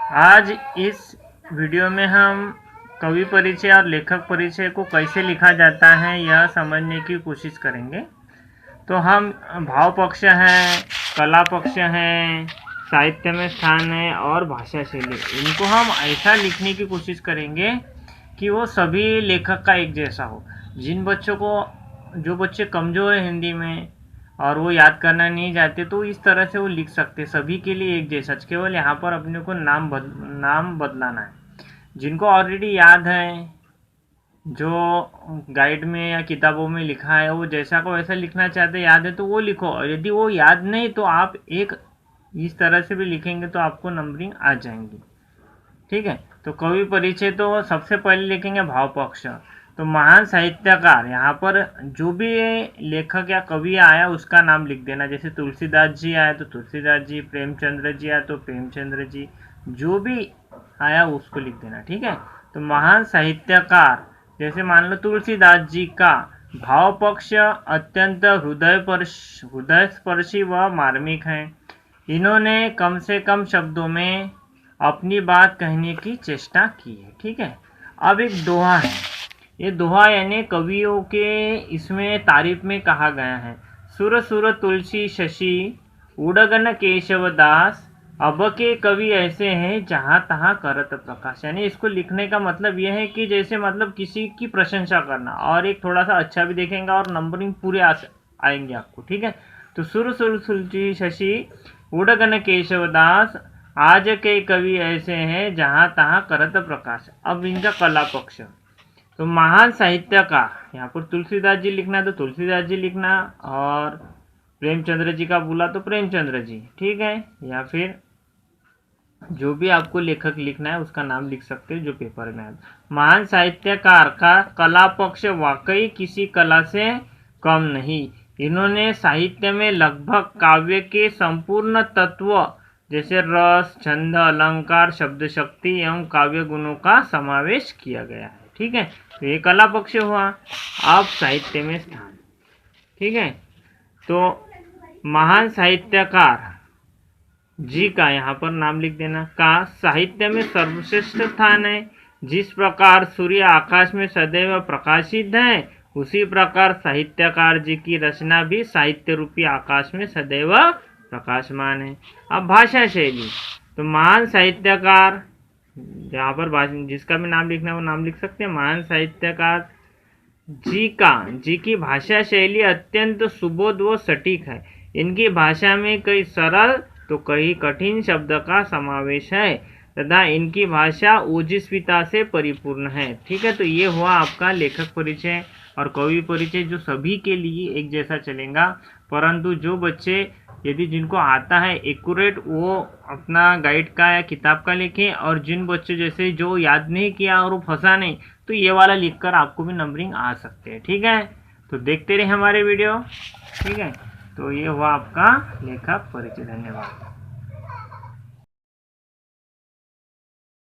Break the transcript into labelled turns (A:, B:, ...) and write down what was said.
A: आज इस वीडियो में हम कवि परिचय और लेखक परिचय को कैसे लिखा जाता है यह समझने की कोशिश करेंगे। तो हम भाव पक्ष हैं, कला पक्ष हैं, साहित्य में स्थान है और भाषा शैली, इनको हम ऐसा लिखने की कोशिश करेंगे कि वो सभी लेखक का एक जैसा हो। जो बच्चे कमज़ोर है हिंदी में और वो याद करना नहीं चाहते तो इस तरह से वो लिख सकते, सभी के लिए एक जैसा। केवल यहाँ पर अपने को नाम बदलाना है। जिनको ऑलरेडी याद है, जो गाइड में या किताबों में लिखा है, वो जैसा को वैसा लिखना चाहते, याद है तो वो लिखो, और यदि वो याद नहीं तो आप एक इस तरह से भी लिखेंगे तो आपको नंबरिंग आ जाएंगी। ठीक है, तो कवि परिचय तो सबसे पहले लिखेंगे भाव पक्ष। तो महान साहित्यकार, यहाँ पर जो भी लेखक या कवि आया उसका नाम लिख देना। जैसे तुलसीदास जी आया तो तुलसीदास जी, प्रेमचंद्र जी आया तो प्रेमचंद्र जी, जो भी आया उसको लिख देना। ठीक है, तो महान साहित्यकार जैसे मान लो तुलसीदास जी का भाव पक्ष अत्यंत हृदय स्पर्शी व मार्मिक है। इन्होंने कम से कम शब्दों में अपनी बात कहने की चेष्टा की है। ठीक है, अब एक दोहा है। ये दोहा यानी कवियों के इसमें तारीफ में कहा गया है। सुर सुर तुलसी शशि उड़गन केशव दास, अब के कवि ऐसे हैं जहाँ तहाँ करत प्रकाश। यानी इसको लिखने का मतलब यह है कि जैसे मतलब किसी की प्रशंसा करना, और एक थोड़ा सा अच्छा भी देखेंगे और नंबरिंग पूरे आएंगे आपको। ठीक है, तो सुर सुर तुलसी शशि उड़गन केशव दास, आज के कवि ऐसे हैं जहाँ तहाँ करत प्रकाश। अब इनका कला पक्ष, तो महान साहित्यकार, यहाँ पर तुलसीदास जी लिखना है तो तुलसीदास जी लिखना, और प्रेमचंद्र जी का बोला तो प्रेमचंद्र जी। ठीक है, या फिर जो भी आपको लेखक लिखना है उसका नाम लिख सकते हो जो पेपर में है। महान साहित्यकार का कला पक्ष वाकई किसी कला से कम नहीं। इन्होंने साहित्य में लगभग काव्य के संपूर्ण तत्व जैसे रस, छंद, अलंकार, शब्द शक्ति एवं काव्य गुणों का समावेश किया गया है। ठीक है, तो ये कला पक्ष हुआ। अब साहित्य में स्थान। ठीक है, तो महान साहित्यकार जी का यहाँ पर नाम लिख देना। का साहित्य में सर्वश्रेष्ठ स्थान है। जिस प्रकार सूर्य आकाश में सदैव प्रकाशित है, उसी प्रकार साहित्यकार जी की रचना भी साहित्य रूपी आकाश में सदैव प्रकाशमान है। अब भाषा शैली, तो महान साहित्यकार, जहाँ पर जिसका भी नाम लिखना है वो नाम लिख सकते हैं। महान साहित्यकार जी की भाषा शैली अत्यंत सुबोध व सटीक है। इनकी भाषा में कई सरल तो कई कठिन शब्द का समावेश है तथा इनकी भाषा ओजस्विता से परिपूर्ण है। ठीक है, तो ये हुआ आपका लेखक परिचय और कवि परिचय, जो सभी के लिए एक जैसा चलेगा। परंतु जो बच्चे यदि जिनको आता है एक्यूरेट, वो अपना गाइड का या किताब का लिखें, और जिन बच्चों जैसे जो याद नहीं किया और वो फंसा नहीं, तो ये वाला लिखकर आपको भी नंबरिंग आ सकते हैं। ठीक है, तो देखते रहे हमारे वीडियो। ठीक है, तो ये हुआ आपका लेखक परिचय। धन्यवाद।